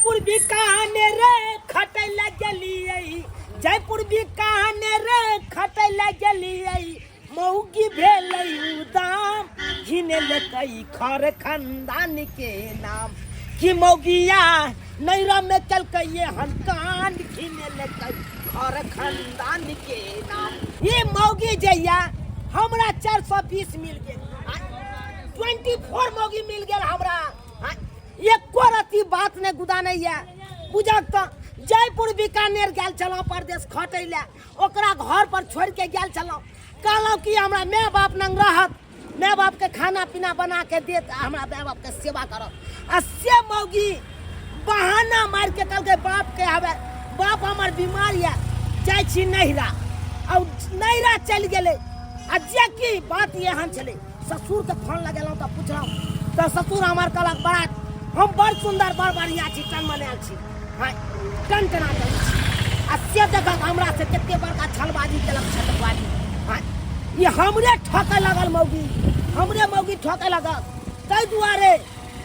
जयपुर बीकानेर खटैला गेलियै जयपुर बीकानेर खटैला गेलियै मौगी भेलै उदाम घिने लेतै खर खानदान के नाम कि मौगिया नैरा में चलकै ये हनकान घिने लेतै खर खानदान के नाम। ये मौगी जैया हमरा 420 मिल गेल 24 मौगी मिल गेल हमरा एको रती बात ने गुदा नहीं है बुझक तो जयपुर बीकानेर गेल चलो परदेश खटै ले ओकरा घर पर छोड़ के गेल चलो कहलौ कि हमरा माय बाप नंग रहत माय बाप के खाना पीना बना के देत हमरा माय बाप के सेवा करत आ से मौगी बहाना मार के कहलकै बाप के हवे बाप हमर बीमार है जाय छी नहिरा आ नहिरा चल गेलै आ जे की बात एहन छलै ससुर के फोन लगेलौ त पूछलौ त ससुर हमर कहलक बड़ा हम बड़ सुंदर बड़ बढ़िया छी टन मनाल छी हां टन टना छी आ से देखक हमरा से कते बड़का छलबाजी केलक छटबाजी हां ये हमरे ठोकै लगल मौगी हमरे मौगी ठोकै लगल तै दुआरे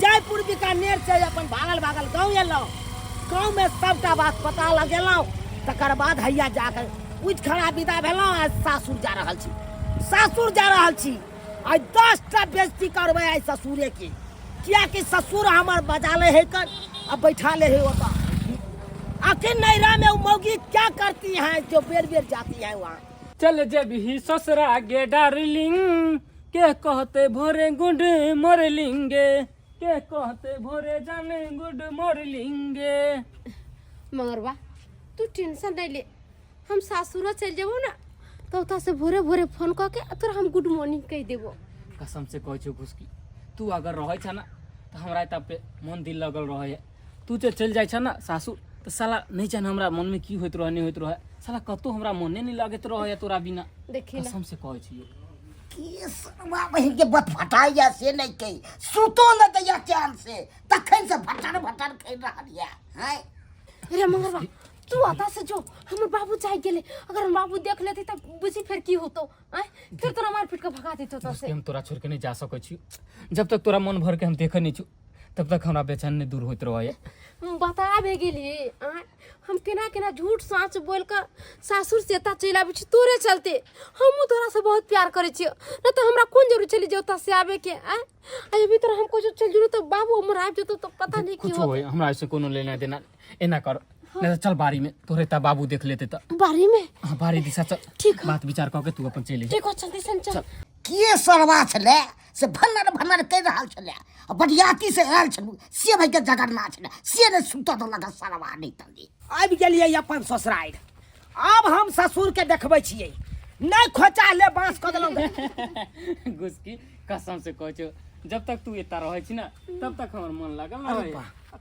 जयपुर बीकानेर से अपन भागल गांव एलौ गांव में सबटा बात पता लगेलौ तकर बाद हैया जाकर उठ खड़ा विदा भेलौ आ सासुर जा रहल छी आई 10टा बेइज्जती करबै आई ससुरे की क्या कि ससुर हमार बजा ले है कर अब बैठा ले है होता आखिर नैरा में मौगी क्या करती है जो बेर बेर जाती है वहाँ चल जब ही ससुरा गे डार्लिंग के कहते भोरे गुड मॉर्निंगे के कहते भोरे जाने गुड मॉर्निंगे। मगरवा तू टेंशन नहीं ले हम सासुरा चल जाबो ना तो उता से भोरे भोरे फोन करके तोरा हम गुड मॉर्निंग कह देबो। कसम से कहै छौ घुसकी तू अगर रहै छ ना तो हमरा तब पे मन दिल लगल रहे तू जे चल जाय छ ना सासुर तो साला नहीं जाने हमरा मन में की होइत रहे नहीं होइत रहे साला कतो हमरा मने नहीं लागत रहे तोरा बिना देखी ना कसम से कहै छियो कि सरवा बहिन के बत फटाइया से नहीं कही सुतो न दैया चैन से तखन से भटर कह रहल है हैं अरे मगरवा तू आता से जो हमर बाबू चाह गेले अगर हम बाबू देख लेते तब बुझी फिर की होतो हैं फिर तोरा मार पीट के भगा देतो तो से हम तोरा छोड़ के नहीं जा सकै छी जब तक तोरा मन भर के हम देखे नहीं छु तब तक हमरा बेचैनी दूर होइत रहे बता भे गेली हम केना झूठ साँच बोल कर सासुर से ता चल आबे छी तोरे चलते हम तोरा से बहुत प्यार करे छी न तो हमरा कौन जरूर चली जाता से आबे के अभी तोरा हमको जो चल जरू तो बाबू हमर आब जतो तो पता नहीं की हो हमरा ऐसे कोनो लेना देना एना कर नहीं तो चल बारी में तोरे ता बाबू देख लेते ता बारी में हां बारी दिशा चल ठीक बात विचार करके तू अपन चली ठीक हो चलते चल के सरवा छले से भनर कह रहल छले बढ़ियाती से आयल छलु से भाई के जगरना छले से ने सुता तो लगा सरवा नहीं तली आबि गेलियै अपन ससुराल अब हम ससुर के देखबै छियै नहीं खोचा ले बांस क देलौ गुस्की कसम से कहै छौ जब तक तू एता रहै छी ना तब तक हमर मन लागल रहे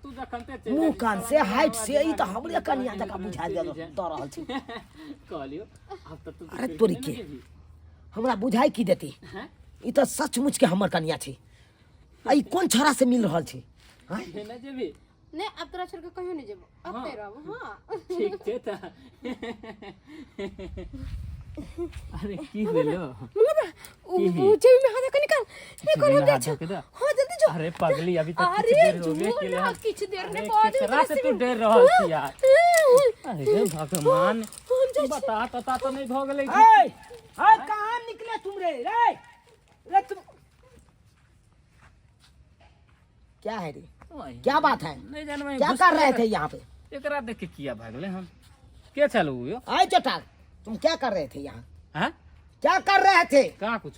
तू जखनते चल मुंह कान से हाइट से ई तो हमरे कनिया जका बुझा दे रहल छी कहलियो अब त तू अरे तोरी के हमरा बुझाई की देती ई तो सचमुच के हमर कनिया छी आई कौन छोरा से मिल रहल छी हां ना जेबी नहीं अब तोरा छोड़ के कहियो नहीं जेबो अब ते रहबो हां ठीक छे त अरे की भेलो मगर वो जेबी में हाथ निकाल हम दे हां जल्दी जो अरे पगली अभी तक कुछ देर हो गए के लिए कुछ देर ने बाद रात से तू डर रहल छी यार अरे भगवान बता तो नहीं भ गेलै हाय कहां निकले तुम रे तुम क्या है रे क्या बात है नहीं जान मैं क्या कर रहे थे यहाँ पे एकरा देख के किया भागले हम के चलो यो आए चटा तुम क्या कर रहे थे यहाँ हैं क्या कर रहे थे कहां कुछ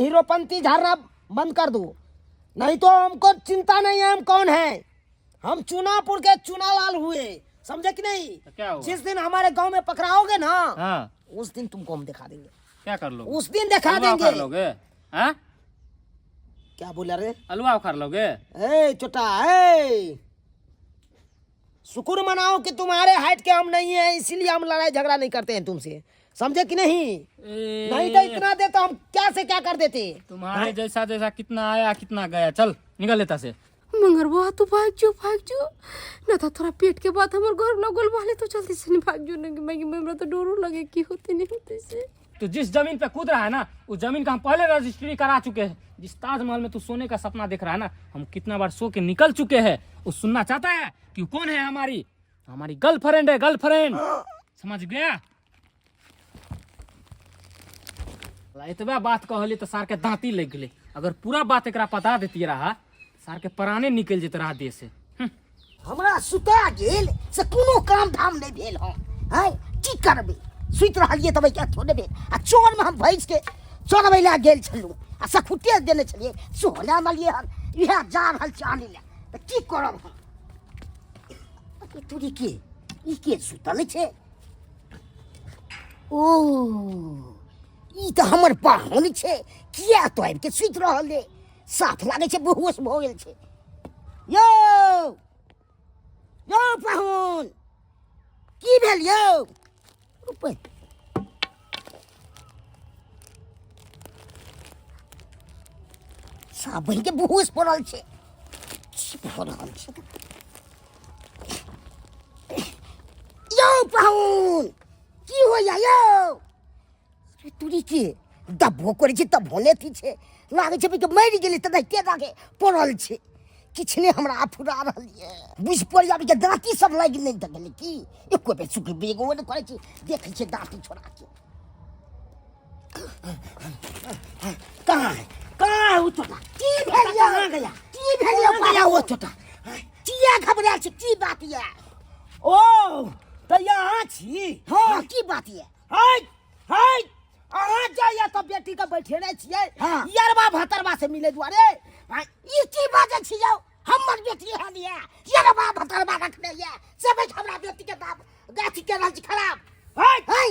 हीरोपंती झाड़ना बंद कर दो नहीं तो हमको चिंता नहीं है हम कौन है हम चुनापुर के चुनालाल हुए समझे कि नहीं क्या हुआ? जिस दिन हमारे गांव में पकड़ाओगे ना हाँ उस दिन तुमको हम दिखा देंगे क्या कर लोगे उस दिन दिखा देंगे कर लोगे हैं क्या बोला रे हलवा उखाड़ लोगे छोटा शुक्र मनाओ कि तुम्हारे हाइट के हम नहीं है इसीलिए हम लड़ाई झगड़ा नहीं करते हैं तुमसे समझे कि नहीं नहीं तो इतना दे तो हम क्या से क्या कर देते तुम्हारे जैसा कितना आया कितना गया चल निकल लेता से मगर वो तू भाग जो ना था थोड़ा पेट के बाद हमर घर लगल वाले तो जल्दी से नहीं भाग जो ना मैं तो डरो लगे कि होते नहीं होते से तो जिस जमीन पे कूद रहा है ना, उस जमीन का हम पहले रजिस्ट्री करा चुके हैं। जिस ताजमहल में तू सोने का सपना देख रहा है ना, हम कितना बार सो के निकल चुके हैं। वो सुनना चाहता है कि वो कौन है? हमारी गर्लफ्रेंड है, गर्लफ्रेंड। समझ गया? इतबा बात कहली तो सार के दांती लग गए। अगर पूरा बात एकरा पता देती रहा, सार के प्राणे निकल जेते रहा देह से। हमरा सुता गेल से कोनो काम धाम नहीं भेल हम। हाय की करबे? सुत रहलिए तब क्या थोड़े भेल। आ चोर में हम भैंस के चोरबै ला गेल छलू, आ सखुटे देने छलिए, सोहला मलिए हन इहा जा रहल चानी ले। त की करब हम? तोरी के ई के सुतल छे? ओ ई त हमर पाहुन छे। किया तो आबि के सुत रहले? साथ लागे छे बेहोश भ गेल छे। यो पाहुन की भेल यौ? ऊपर साबन के बेहोश पड़ल छे। यो पाहुन की होया यौ? तुरी के दबो करे छे तब भोले थी छे। लागे छे कि मरि गेली त के लागे पड़ल छे। किछ ने हमरा आफुरा रहलिए। बुझ पड़ जाबे के दांती सब लाग नहीं त गेले की। एको बे सुख बेगो ने करे छे, देखे छे दांती छोड़ा के। कहाँ है वो छोटा? की भेल या? कहाँ गया? की भेल या पाया वो छोटा? किया घबरा छे? की बात ये? ओ त यहाँ छी? हां की बात ये? हाय हाय अहाँ जाइए तो बेटी का बैठे रहे छिए। यरबा भतरबा से मिले दुआरे। ई की बात छियो? हमर बेटी हलिए यरबा भतरबा रखने ये सब हमरा बेटी के दाब गाछी के राज खराब। हाय हाय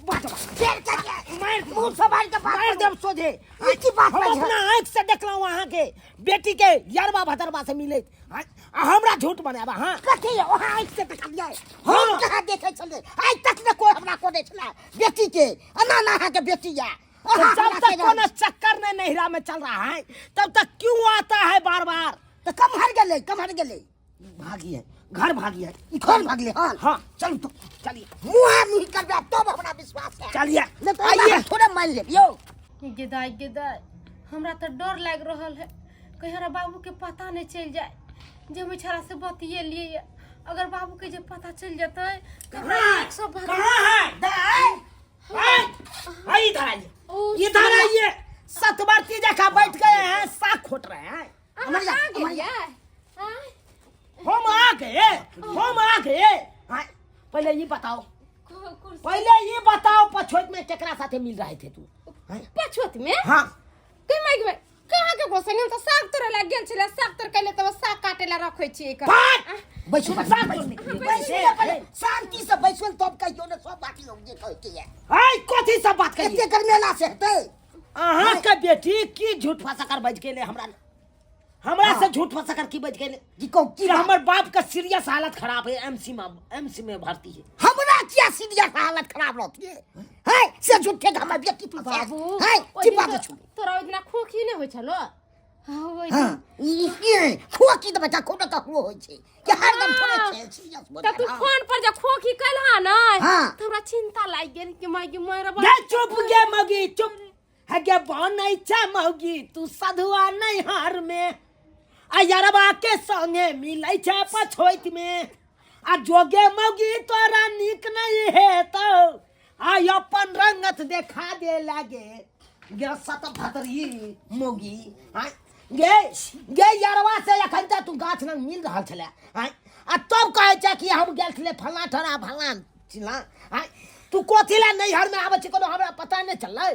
बात देर करिए मार मुंह सवार के मार देब सोझे। ई की बात है? अपना आंख से देखलौ वहां के बेटी के यरबा भतरबा से मिले। हमरा झूठ बनाबा? हां कथि वहां आंख से देखलिए? हम कहां देखे छले? आज तक न कोई हमरा को दे छला बेटी के। अनाना के बेटी या जब तक कोनो चक्कर में नहिरा में चल रहा है तब तक क्यों आता है बार बार? तो कम हर गेले भागी है, घर भागी है, घर भागले। हाँ चल तो चलिए मुंह मुंह कर दे तब हमरा विश्वास है। चलिए आइए थोड़ा मान ले यो। गेदाई हमरा तो डर लाग रहल है कहीं हमरा बाबू के पता नहीं चल जाए जे हम छरा से बतिये लिए। अगर बाबू के जे पता चल जाते तो कहां है दाई? इधर आइए। सतवर्ती जगह बैठ गए हैं, साग खोट रहे हैं। हम आ गए। पहले ये बताओ पछोत में केकरा साथे मिल रहे थे तू? पछोत में? हाँ कहाँ के गोसंग हम तो साग तोरे लाग गेल छले। साग तोर कैले तब साग काटे ला रखै छी एक। बैठो शांति से बैठो तब कहियो ने सब बात लोग जे कहै के। हाय कथि सब बात कहिए? एते करमेला से हेतै? अहाँ के बेटी की झूठ फसाकर बज गेले हमरा से झूठ फसाकर की बज गेले? जी को की हमर बाप का सीरियस हालत खराब है, एमसी में भर्ती है। हमरा क्या सीरियस हालत खराब रहती है? हाय से झूठे हमर बेटी फसा। बाबू हाय की बात छ? तोरा इतना खोखी ने होय छलो? हां ई खोखी त बच्चा कोनो का होय छै कि हरदम थोड़े छै सीरियस बोल। त तू फोन पर जा खोखी कहलहा न तोरा चिंता लाग गेल कि माय मरबा। जा चुप गे मगी चुप। हगे बनई छ मौगी तू सधुआ नहीं हार में। आ यरबा के संगे मिलै छ पछोइत में। आ जोगे मौगी तोरा निक नहीं है तो आ अपन रंगत देखा दे लागे। गे सत भतरी मौगी गे यरबा से एखन तक तू गाछ लग मिल रहल छले। आ तब कहै छ कि हम गेल छले फला ठरा फला चिला। तू कोथिला नैहर में आबै छ कोनो हमरा पता नहीं चललै?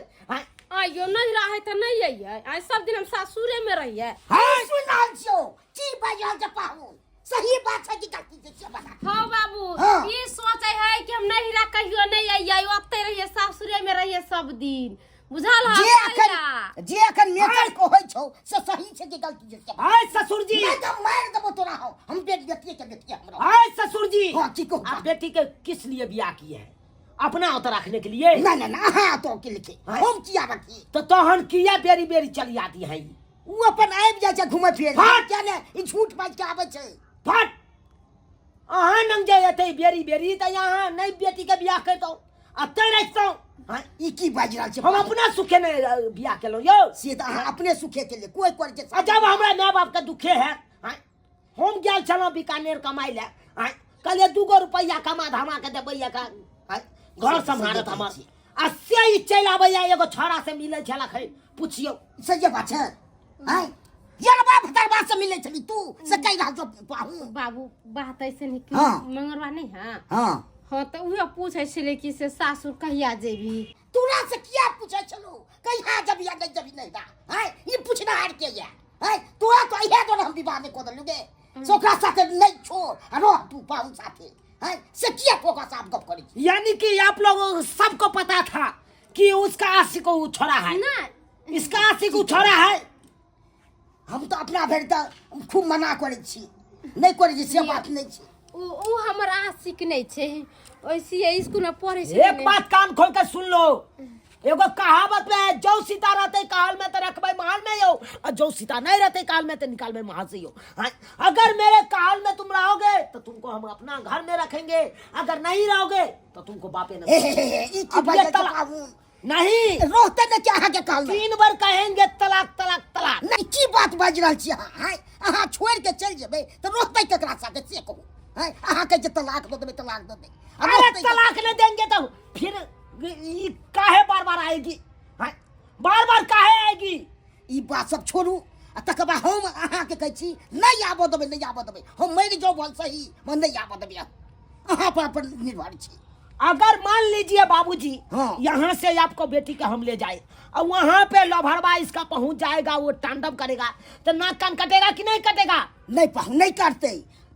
आइयो नहीं रहे त नहीं आइए। आज सब दिन हम सासुरे में रहिए। हां सुनाल छो की बजल छ पाहु? सही बात है कि गलती से बता। हां बाबू ये सोचे है कि हम नहीं रह कहियो नहीं आइए ओते रहिए सासुरे में रहिए सब दिन। बुझल है जे अखन मेकर को होय छौ से सही छै कि गलती से? हाय ससुर जी मैं तो मार देबो तोरा हो। हम बेटी के हमरा। हाय ससुर जी हां ठीक हो। आप बेटी के किस लिए ब्याह किए हैं? अपना उतर रखने के लिए? ना हाँ तो के लिए हम किया रखी तो तोहन किया बेरी बेरी चली आती है। वो अपन आबि जाय छै घुमै फिरै क्या ने ई झूठ बाज के आबै छै। फट अहाँ नंग जे एतै बेरी बेरी त यहाँ नहीं बेटी के ब्याह करतौ अते रखतौ। हां ई की बाज रहल छै हम अपना सुखे ने बियाह केलहुँ यौ। से त अहाँ अपने सुखे के लिए कोई करे छै आ जब हमरा माय बाप के दुखे है हम गेल छलहुँ बीकानेर कमाई ले कहलिए 2 रुपया कमा धमा के देबै घर सम्हारत हमर आ से ही चलि आबैया एगो छोरा से मिलै छलक है पूछियो सही बात है हां यार बाप भतरबा से मिले छली तू से कहि रहल छ बाबू बात ऐसे नहीं कि हाँ। मंगरवा नहीं है हां हाँ तो उहे पूछे छले कि से सासुर कहिया जेबी। तोरा से किया पूछे छलो कहिया जब या नहीं जब नहीं दा हां ई पूछना हार के या हां तोरा तो इहे तो हम विवाह में को दलुगे सोकरा साथे नहीं छोड़ रो तू पाऊ साथे हां से किया पोका साहब गप करी। यानी कि आप लोगों सबको पता था कि उसका आशिक वो छोरा है ना इसका आशिक वो छोरा है। हम तो अपना भर त खूब मना करे छी नहीं करे छी से बात नहीं छी उ हमर आशिक नहीं छे ओइसे स्कूल में पढ़े छे। एक बात कान खोल के सुन लो एगो कहावत में जो सीता रहते काल में तो रखबे महल में यो और जो सीता नहीं रहते काल में तो निकालबे महल से यो। अगर मेरे काल में तुम रहोगे तो तुमको हम अपना घर में रखेंगे अगर नहीं रहोगे तो तुमको बापे नहीं रोते ने क्या है के काल 3 बार कहेंगे तलाक तलाक तलाक। नहीं की बात बाज रहल छी हां अहाँ छोड़ के चल जेबे तो रोते केकरा साथे से कहू हां अहाँ के जे तलाक दे देबे तलाक दे दे अरे तलाक नहीं देंगे तो फिर ये काहे बार बार आएगी बार बार काहे आएगी। ई बात सब छोड़ू तक बाद हम अहाँ के कहै छी नहीं आबो देबे नहीं आबो देबे हम मर जाओ बोल सही मन नहीं आबो देबे अहाँ पर निर्भर छी। अगर मान लीजिए बाबूजी हाँ। यहाँ से आपको बेटी के हम ले जाए और वहाँ पे लभरवा इसका पहुँच जाएगा वो तांडव करेगा तो नाक कान कटेगा कि नहीं कटेगा। नहीं करते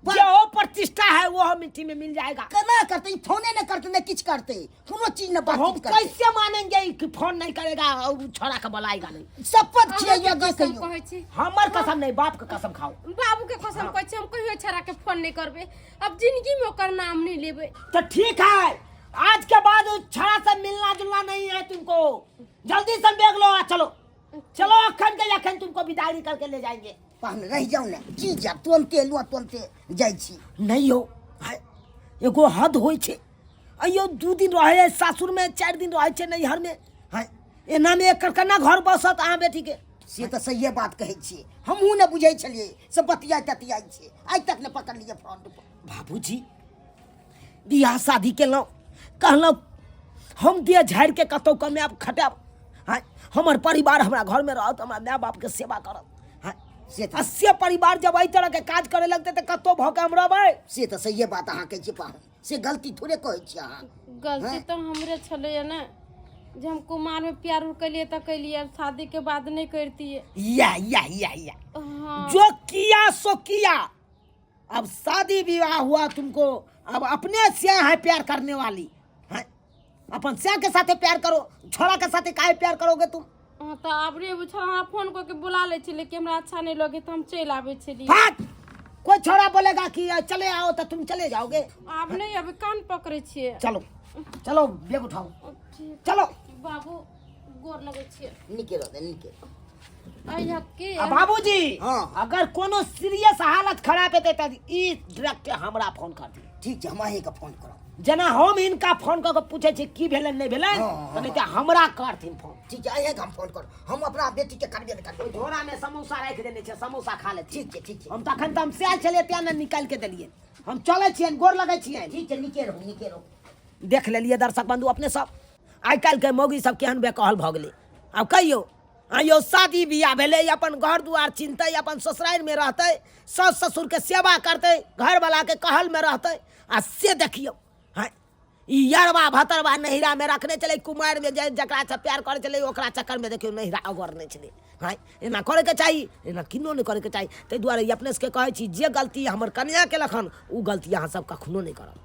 जो प्रतिष्ठा है वो हम मिट्टी में मिल जाएगा। केना करते फोने नहीं करते नहीं कुछ करते कोनो चीज न बात हम करते कैसे मानेंगे कि फोन नहीं करेगा और छोरा का बुलाएगा नहीं। शपथ खियाइया जे कसम कहियो कहै छी हमार कसम नहीं बाप का कसम खाओ। बाबू के कसम कहै छी हम कहियो छरा के फोन नहीं करबे अब जिंदगी में ओकर नाम नहीं लेबे। तो ठीक है आज के बाद उस छोरा से मिलना जुलना नहीं है तुमको जल्दी से बैग लो चलो चलो अखन के अखन तुमको विदाई करके ले जाएंगे। पान रह जाओ ना की जा तुरंते लो तुरंते जाई छी नहीं हो एगो हद होय छे अयो 2 दिन रहे सासुर में 4 दिन रहे छे नैहर में एना में एक कना घर बसत अहाँ बेटी के से तो सही बात कहै छी हमहू न बुझै छलिए सब बतिया ततिया छे आज तक न पकड़ लिए फ्रंट पर। बाबूजी बियाह शादी केलौं कहलौं हम दिए झाड़ के कतौ कमाब खटाब हमर परिवार हमरा घर में रहत हमरा माय बाप के सेवा करत से तो अस्सी परिवार जब एहि तरह के काज करे लगते तो कतौ भौके हम रहबै। से तो सही बात अहाँ कहै छी पाहु से गलती थोड़े कहै छी अहाँ गलती तो हमरे छले ना जे हम कुमार में प्यार उर कलिए तो कलिए अब शादी के बाद नहीं करती है। या हाँ। जो किया सो किया अब शादी विवाह हुआ तुमको अब अपने से है प्यार करने वाली है अपन से के साथे प्यार करो छोरा के साथे काहे प्यार करोगे तुम। हाँ तो आपरे छोरा फोन करके बुला ले छले कि हमरा अच्छा नहीं लगे तो हम चल आवे छली। भाग कोई छोरा बोलेगा कि चले आओ तो तुम चले जाओगे। आप नहीं अभी कान पकड़े छिए। चलो चलो बैग उठाओ चलो बाबू गोर लगे छिए निकेरो दे निकेरो अइया के बाबूजी हाँ। अगर कोनो सीरियस हालत खराब हेते त ई डायरेक्ट हमरा फोन कर दी ठीक है हम अहीं का फोन करो जना हम इनका फोन करके पूछे छी की भेलन नहीं भेलन हाँ, तो नहीं तो हमरा करथिन फोन। ठीक है अहीं का हम फोन करो हम अपना बेटी के करबे न करबे झोरा में समोसा रख देने छे समोसा खा ले। ठीक है हम तखन तो हम से चले त्या न निकाल के देलिए हम चले छियन गोर लगे छियन। ठीक है निकेरो देख लेलिए दर्शक बंधु अपने सब आइ काल के मौगी सब केहन बेकहल भ गेले। अब कहियो आइयो शादी बियाह भेले अपन घर दुआर चिन्हते अपन ससुराल में रहते सास ससुर के सेवा करते घर वाला के कहल में रहते आ से देखियो ई यरवा भतरवा नहिरा में रखने चले कुमार में जकरा से प्यार करे चले ओकरा चक्कर में देखियो नहिरा अगर नहीं चले एना करे के चाहिए एना किनो नहीं करे के चाहिए। ताहि दुआरे अपने से कहै छी जे गलती हमर कन्या के लखन उ गलती अहाँ सब कखनो नहीं करब।